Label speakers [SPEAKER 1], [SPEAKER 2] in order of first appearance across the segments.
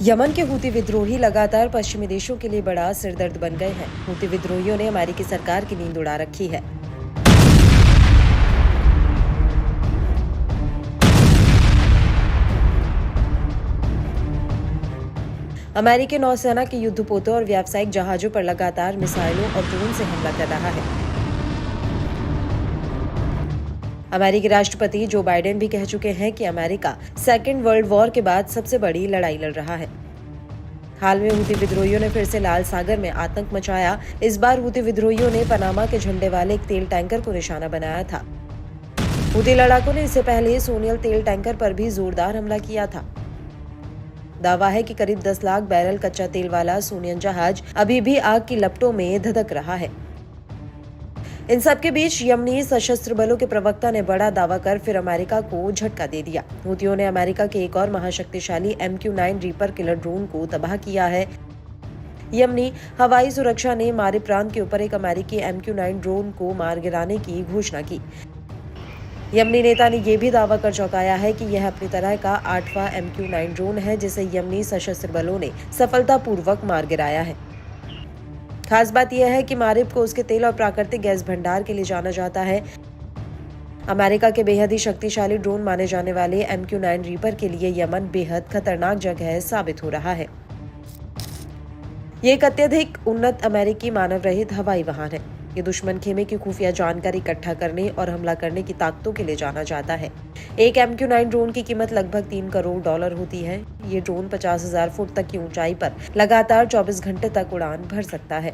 [SPEAKER 1] Yemen के Houthi विद्रोही लगातार पश्चिमी देशों के लिए बड़ा सिरदर्द बन गए हैं। हूती विद्रोहियों ने अमेरिकी सरकार की नींद उड़ा रखी है। अमेरिकी नौसेना के युद्धपोतों और व्यावसायिक जहाजों पर लगातार मिसाइलों और ड्रोन से हमला कर रहा है। अमेरिकी राष्ट्रपति जो बाइडेन भी कह चुके हैं कि अमेरिका सेकेंड वर्ल्ड वॉर के बाद सबसे बड़ी लड़ाई लड़ रहा है। हाल में हूती विद्रोहियों ने फिर से लाल सागर में आतंक मचाया। इस बार हूती विद्रोहियों ने पनामा के झंडे वाले एक तेल टैंकर को निशाना बनाया था। हूती लड़ाकों ने इससे पहले सोनियल तेल टैंकर पर भी जोरदार हमला किया था। दावा है कि करीब 10 लाख बैरल कच्चा तेल वाला सोनियन जहाज अभी भी आग की लपटों में धधक रहा है। इन सबके बीच यमनी सशस्त्र बलों के प्रवक्ता ने बड़ा दावा कर फिर अमेरिका को झटका दे दिया। हूतियों ने अमेरिका के एक और महाशक्तिशाली MQ-9 रीपर किलर ड्रोन को तबाह किया है। यमनी हवाई सुरक्षा ने मारिब प्रांत के ऊपर एक अमेरिकी MQ-9 ड्रोन को मार गिराने की घोषणा की। यमनी नेता ने यह भी दावा कर चौंकाया है कि यह अपनी तरह का 8वां MQ-9 ड्रोन है जिसे यमनी सशस्त्र बलों ने सफलतापूर्वक मार गिराया है। खास बात यह है कि मारिब को उसके तेल और प्राकृतिक गैस भंडार के लिए जाना जाता है। अमेरिका के बेहद ही शक्तिशाली ड्रोन माने जाने वाले MQ-9 रीपर के लिए यमन बेहद खतरनाक जगह साबित हो रहा है। ये एक अत्यधिक उन्नत अमेरिकी मानव रहित हवाई वाहन है। ये दुश्मन खेमे की खुफिया जानकारी इकट्ठा करने और हमला करने की ताकतों के लिए जाना जाता है। एक MQ-9 ड्रोन की कीमत लगभग $3 करोड़ होती है। ये ड्रोन 50,000 फुट तक की ऊंचाई पर लगातार 24 घंटे तक उड़ान भर सकता है।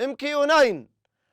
[SPEAKER 2] MQ-9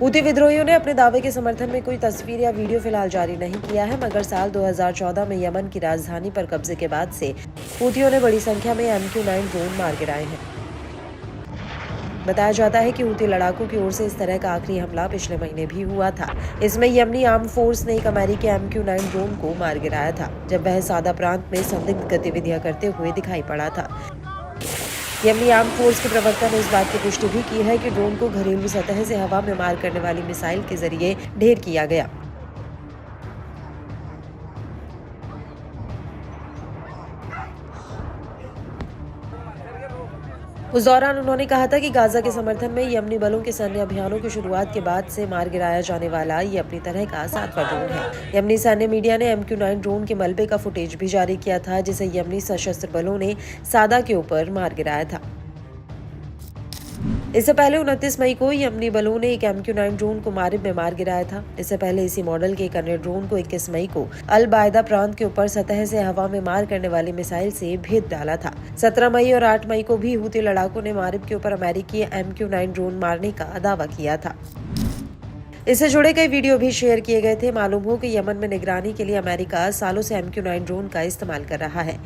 [SPEAKER 1] हूती विद्रोहियों ने अपने दावे के समर्थन में कोई तस्वीर या वीडियो फिलहाल जारी नहीं किया है, मगर साल 2014 में यमन की राजधानी पर कब्जे के बाद से हूतियों ने बड़ी संख्या में MQ-9 ड्रोन मार गिराए हैं। बताया जाता है कि हूती लड़ाकों की ओर से इस तरह का आखिरी हमला पिछले महीने भी हुआ था। इसमें यमनी आर्म फोर्स ने एक अमेरिकी MQ-9 ड्रोन को मार गिराया था जब वह सादा प्रांत में संदिग्ध गतिविधियां करते हुए दिखाई पड़ा था। यमनी आर्म फोर्स के प्रवक्ता ने इस बात की पुष्टि भी की है कि ड्रोन को घरेलू सतह से हवा में मार करने वाली मिसाइल के जरिए ढेर किया गया। उस दौरान उन्होंने कहा था कि गाजा के समर्थन में यमनी बलों के सैन्य अभियानों की शुरुआत के बाद से मार गिराया जाने वाला ये अपनी तरह का 7वां ड्रोन है। यमनी सैन्य मीडिया ने MQ-9 ड्रोन के मलबे का फुटेज भी जारी किया था जिसे यमनी सशस्त्र बलों ने सादा के ऊपर मार गिराया था। इससे पहले 29 मई को यमनी बलों ने एक MQ-9 ड्रोन को मारिब में मार गिराया था। इससे पहले इसी मॉडल के एक अन्य ड्रोन को 21 मई को अल बायदा प्रांत के ऊपर सतह से हवा में मार करने वाली मिसाइल से भेद डाला था। 17 मई और 8 मई को भी हूती लड़ाकों ने मारिब के ऊपर अमेरिकी MQ-9 ड्रोन मारने का दावा किया था। इससे जुड़े कई वीडियो भी शेयर किए गए थे। मालूम हो कि यमन में निगरानी के लिए अमेरिका सालों से MQ-9 ड्रोन का इस्तेमाल कर रहा है।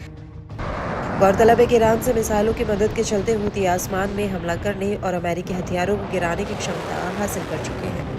[SPEAKER 1] गौरतलब है कि ईरान से मिसाइलों की मदद के चलते हूती आसमान में हमला करने और अमेरिकी हथियारों को गिराने की क्षमता हासिल कर चुके हैं।